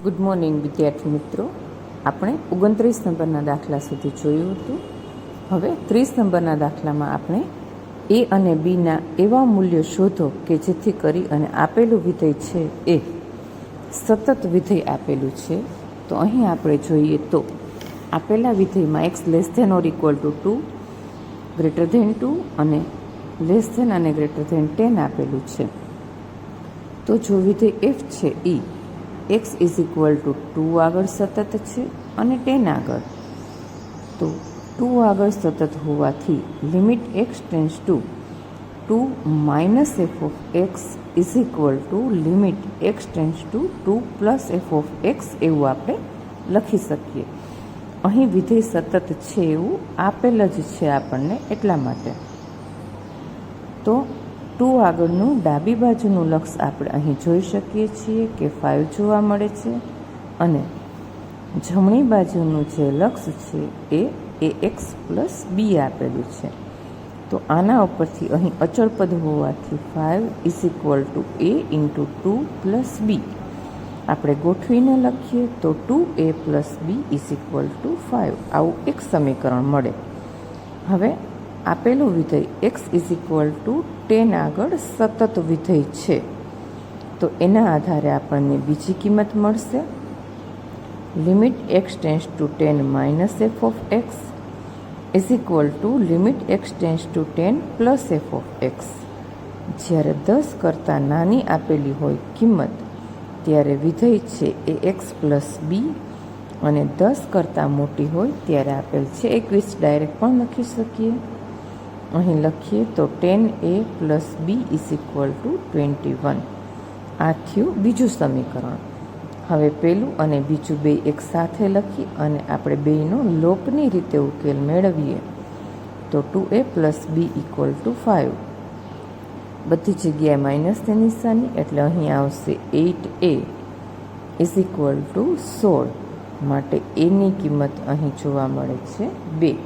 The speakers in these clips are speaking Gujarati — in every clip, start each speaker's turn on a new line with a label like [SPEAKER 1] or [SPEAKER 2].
[SPEAKER 1] ગુડ મોર્નિંગ વિદ્યાર્થી મિત્રો. આપણે 29 નંબરના દાખલા સુધી જોયું હતું. હવે 30 નંબરના દાખલામાં આપણે એ અને બીના એવા મૂલ્યો શોધો કે જેથી કરી અને આપેલું વિધેય છે એ સતત વિધેય આપેલું છે. તો અહીં આપણે જોઈએ તો આપેલા વિધેયમાં x less than or equal to 2, greater than 2 અને લેસ ધેન અને ગ્રેટર ધેન 10 આપેલું છે. તો જો વિધેય f છે એ x ઇઝ ઇક્વલ ટુ 2 આગળ સતત છે અને 10 આગળ, તો 2 આગળ સતત હોવાથી limit x tense two 2 minus f of x is equal two limit x tends two 2 plus f of x એવું આપણે લખી શકીએ. અહીં વિધેય સતત છે એવું આપેલ જ છે આપણને, એટલા માટે. તો 2 આગળનું ડાબી બાજુનું લક્ષ આપણે અહીં જોઈ શકીએ છીએ કે 5 જોવા મળે છે, અને જમણી બાજુનું જે લક્ષ છે એ એક્સ પ્લસ બી આપેલું છે. તો આના ઉપરથી અહીં અચળ પદ હોવાથી 5 is equal to A into 2 plus B આપણે ગોઠવીને લખીએ તો 2a plus B is equal to 5. આવું એક સમીકરણ મળે. હવે આપેલું વિધેય x ઇઝ ઇક્વલ ટુ 10 આગળ સતત વિધેય છે, તો એના આધારે આપણને બીજી કિંમત મળશે. Limit x tends two 10 minus f of x is equal two limit x tends two 10 plus f of x. જ્યારે 10 કરતાં નાની આપેલી હોય કિંમત ત્યારે વિધેય છે એ એક્સ પ્લસ બી, અને 10 કરતાં મોટી હોય ત્યારે આપેલ છે 21 ડાયરેક્ટ પણ લખી શકીએ. અહીં લખીએ તો 10a plus B is equal to 21. આ થયું બીજું સમીકરણ. હવે પહેલું અને બીજું બે એક સાથે લખી અને આપણે બેયનો લોપની રીતે ઉકેલ મેળવીએ તો 2a plus B equal to 5. બધી જગ્યાએ માઇનસની નિશાની એટલે અહીં આવશે 8a ઇઝ ઇક્વલ ટુ 16. માટે એની કિંમત અહીં જોવા મળે છે 2.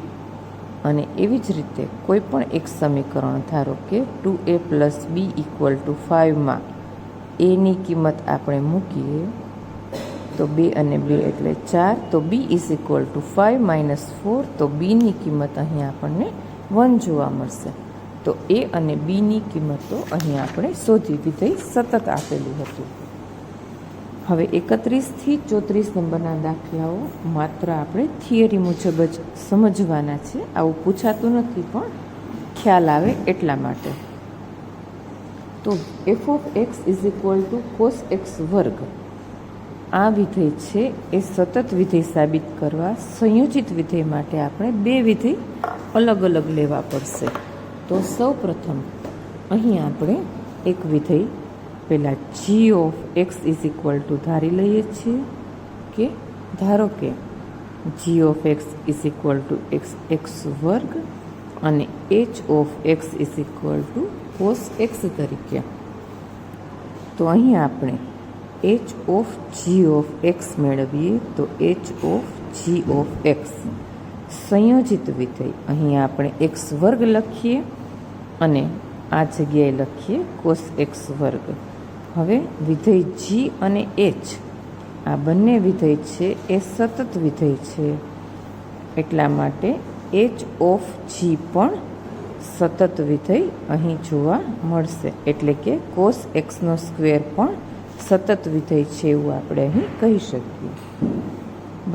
[SPEAKER 1] અને એવી જ રીતે કોઈ પણ એક સમીકરણ ધારો કે 2a plus B equal to 5માં એની કિંમત આપણે મૂકીએ તો 2 અને 2 એટલે 4, તો b is equal to 5 minus 4, તો બીની કિંમત અહીં આપણને 1 જોવા મળશે. તો એ અને બીની કિંમતો અહીં આપણે શોધી, વિધેય સતત આપેલું હતું. હવે 31થી 34 નંબરના દાખલાઓ માત્ર આપણે થિયરી મુજબ જ સમજવાના છે. આવું પૂછાતું નથી પણ ખ્યાલ આવે એટલા માટે. તો f of x is equal to cos x વર્ગ આ વિધેય છે એ સતત વિધેય સાબિત કરવા સંયોજિત વિધેય માટે આપણે બે વિધેય અલગ અલગ લેવા પડશે. તો સૌ પ્રથમ અહીં આપણે એક વિધેય પહેલાં g of x is equal to ધારી લઈએ છીએ કે ધારો કે g of x is equal to x વર્ગ અને h of x is equal to cos x તરીકે. તો અહીં આપણે h of g of x મેળવીએ તો h of g of x સંયોજિત વિધેય અહીં આપણે એક્સ વર્ગ લખીએ અને આ જગ્યાએ લખીએ કોસ એક્સ વર્ગ. હવે વિધેય જી અને એચ આ બંને વિધેય છે એ સતત વિધેય છે, એટલા માટે એચ ઓફ જી પણ સતત વિધેય અહીં જોવા મળશે. એટલે કે કોસ એક્સનો સ્ક્વેર પણ સતત વિધેય છે એવું આપણે અહીં કહી શકીએ.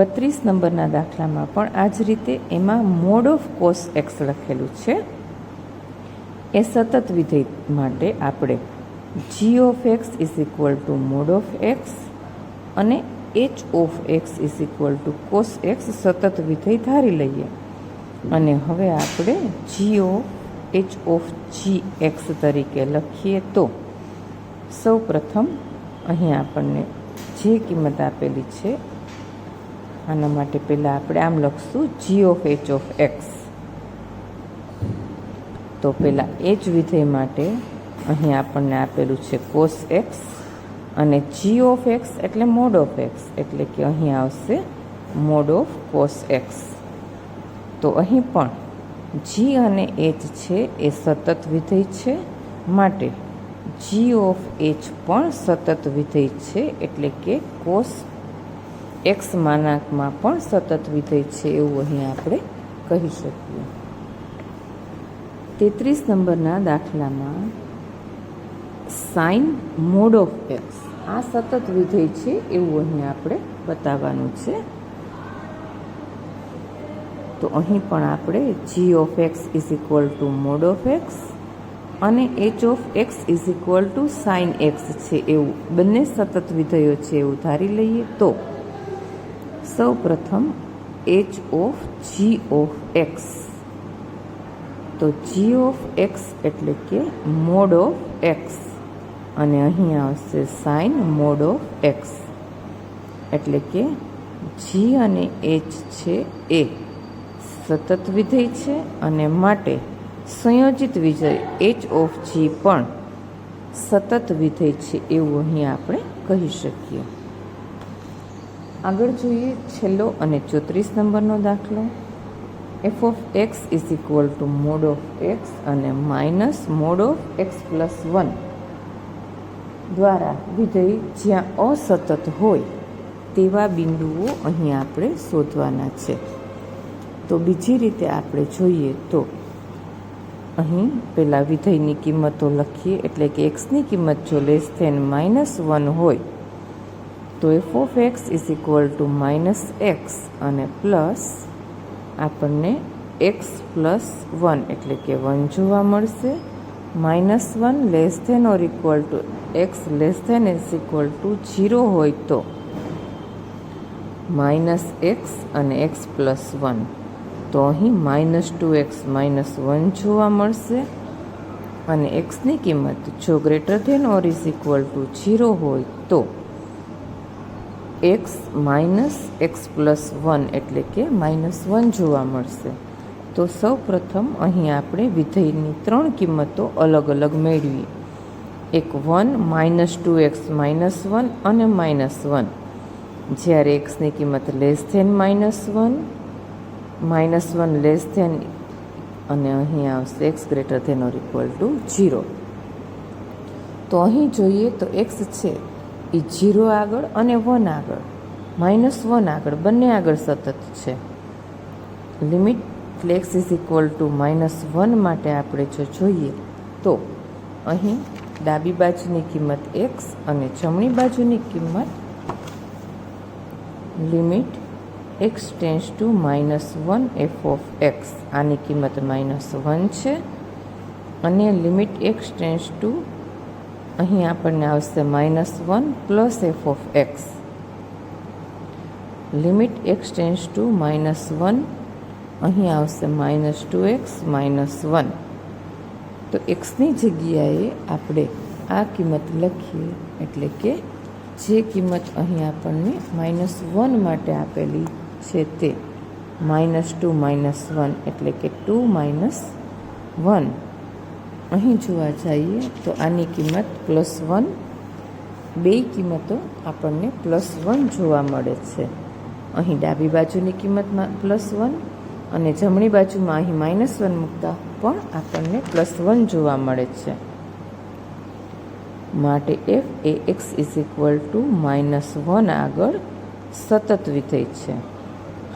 [SPEAKER 1] 32 નંબરના દાખલામાં પણ આ જ રીતે એમાં મોડ ઓફ કોસ એક્સ લખેલું છે. એ સતત વિધેય માટે આપણે g of x is equal to mod of x અને h of x is equal to cos x સતત વિધેય ધારી લઈએ. અને હવે આપણે g of h of g x તરીકે લખીએ તો સૌ પ્રથમ અહીં આપણને જે કિંમત આપેલી છે આના માટે પહેલાં આપણે આમ લખશું જી ઓફ એચ ઓફ એક્સ. તો પહેલાં એચ વિધેય માટે અહીં આપણને આપેલું છે કોસ એક્સ અને જી ઓફ એક્સ એટલે મોડ ઓફ એક્સ, એટલે કે અહીં આવશે મોડ ઓફ કોસ એક્સ. તો અહીં પણ જી અને એચ છે એ સતત વિધેય છે, માટે જી ઓફ એચ પણ સતત વિધેય છે, એટલે કે કોસ એક્સ માનાંકમાં પણ સતત વિધેય છે એવું અહીં આપણે કહી શકીએ. 33 નંબરના દાખલામાં સાઇન મોડ ઓફ એક્સ આ સતત વિધેય છે એવું અહીં આપણે બતાવવાનું છે. તો અહીં પણ આપણે g of x is equal to mod of x અને h of x is equal to sine x છે એવું બંને સતત વિધેયો છે એવું ધારી લઈએ. તો સૌ પ્રથમ h of g of x, તો જી ઓફ એક્સ એટલે કે મોડ ઓફ એક્સ અને અહીં આવશે સાઇન મોડ ઓફ એક્સ એટલે કે જી અને એચ છે એ સતત વિધેય છે અને માટે સંયોજિત વિધેય એચ ઓફ જી પણ સતત વિધેય છે એવું અહીં આપણે કહી શકીએ. આગળ જોઈએ છેલ્લો અને 34 નંબરનો દાખલો. F of x is equal to mod of x અને minus mod of x plus 1 દ્વારા વિધેય જ્યાં અસતત હોય તેવા બિંદુઓ અહીં આપણે શોધવાના છે. તો બીજી રીતે આપણે જોઈએ તો અહીં પહેલાં વિધેયની કિંમતો લખીએ એટલે કે એક્સની કિંમત જો લેસ ધેન -1 હોય તો f of x is equal to minus x અને પ્લસ આપણને એક્સ પ્લસ 1 એટલે કે 1 જોવા મળશે. -1 less than or equal to x less than is equal to 0 હોય તો માઇનસ એક્સ અને એક્સ પ્લસ 1, તો અહીં -2x -1 જોવા મળશે અને એક્સની કિંમત જો greater than or is equal to 0 હોય તો એક્સ માઇનસ એક્સ પ્લસ 1 એટલે કે -1 જોવા મળશે. તો સૌ પ્રથમ અહીં આપણે વિધેયની 3 કિંમતો અલગ અલગ મેળવીએ. એક 1 -2x -1 અને -1 જ્યારે એક્સની કિંમત લેસ ધેન -1 લેસ ધેન અને અહીં આવશે x greater than or equal to 0. તો અહીં જોઈએ તો એક્સ છે એ 0 આગળ અને 1 આગળ -1 આગળ બંને આગળ સતત છે. Limit x is equal two -1 માટે આપણે જો જોઈએ તો અહીં ડાબી બાજુની કિંમત એક્સ અને જમણી બાજુની કિંમત limit x tends two -1 F of x આની કિંમત -1 છે અને લિમિટ એક્સ ટેન્સ ટુ અહીં આપણને આવશે -1 plus f of x. Limit x tends two -1 અહીં આવશે -2x -1. તો એક્સની જગ્યાએ આપણે આ કિંમત લખીએ એટલે કે જે કિંમત અહીં આપણને -1 માટે આપેલી છે તે -2 -1 એટલે કે 2 -1. અહીં જોવા જઈએ તો આની કિંમત +1, બે કિંમતો આપણને +1 જોવા મળે છે. અહીં ડાબી બાજુની કિંમતમાં +1 અને જમણી બાજુમાં અહીં -1 મૂકતા પણ આપણને +1 જોવા મળે છે. માટે F A x is equal two -1 આગળ સતત વિધેય છે.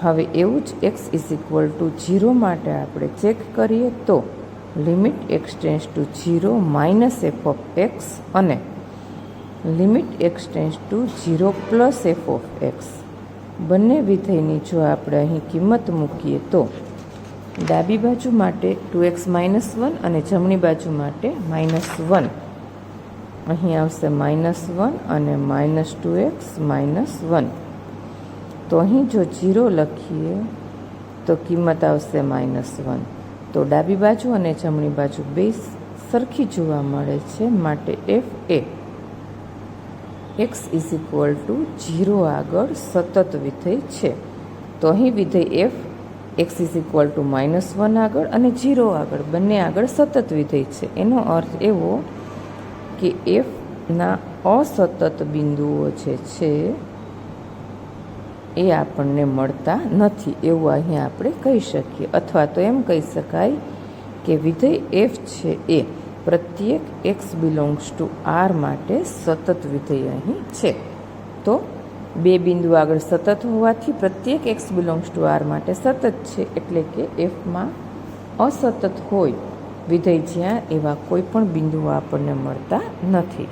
[SPEAKER 1] હવે એવું જ એક્સ ઇઝ ઇક્વલ ટુ 0 માટે આપણે ચેક કરીએ તો limit x tends to 0 minus f of x અને limit x tends to 0 plus f of x બંને વિધેયની જો આપણે અહીં કિંમત મૂકીએ તો ડાબી બાજુ માટે 2x -1 અને જમણી બાજુ માટે -1 અહીં આવશે -1 અને -2x -1. તો અહીં જો 0 લખીએ તો કિંમત આવશે -1. તો ડાબી બાજુ અને જમણી બાજુ બે સરખી જોવા મળે છે. માટે F A x is equal to 0 આગળ સતત વિધેય છે. તો અહીં વિધેય F x is equal two -1 આગળ અને 0 આગળ બંને આગળ સતત વિધેય છે. એનો અર્થ એવો કે એફના અસતત બિંદુઓ જે છે એ આપણને મળતા નથી એવું અહીં આપણે કહી શકીએ. અથવા તો એમ કહી શકાય કે વિધેય એફ છે એ પ્રત્યેક એક્સ બિલોંગ્સ ટુ આર માટે સતત વિધેય અહીં છે. તો બે બિંદુ આગળ સતત હોવાથી પ્રત્યેક એક્સ બિલોંગ્સ ટુ આર માટે સતત છે, એટલે કે એફમાં અસતત હોય વિધેય જ્યાં એવા કોઈ પણ બિંદુઓ આપણને મળતા નથી.